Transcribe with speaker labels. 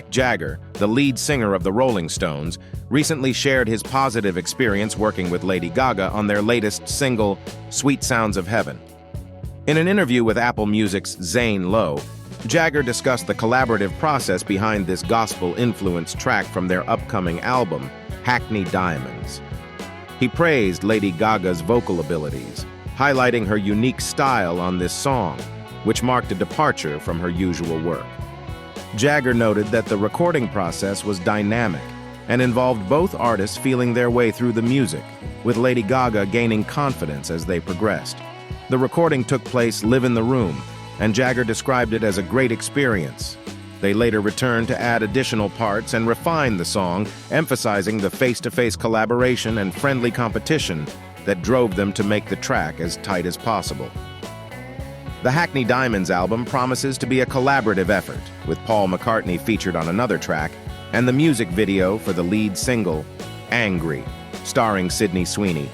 Speaker 1: Mick Jagger, the lead singer of the Rolling Stones, recently shared his positive experience working with Lady Gaga on their latest single, Sweet Sounds of Heaven. In an interview with Apple Music's Zane Lowe, Jagger discussed the collaborative process behind this gospel-influenced track from their upcoming album, Hackney Diamonds. He praised Lady Gaga's vocal abilities, highlighting her unique style on this song, which marked a departure from her usual work. Jagger noted that the recording process was dynamic and involved both artists feeling their way through the music, with Lady Gaga gaining confidence as they progressed. The recording took place live in the room, and Jagger described it as a great experience. They later returned to add additional parts and refine the song, emphasizing the face-to-face collaboration and friendly competition that drove them to make the track as tight as possible. The Hackney Diamonds album promises to be a collaborative effort, with Paul McCartney featured on another track, and the music video for the lead single, Angry, starring Sydney Sweeney,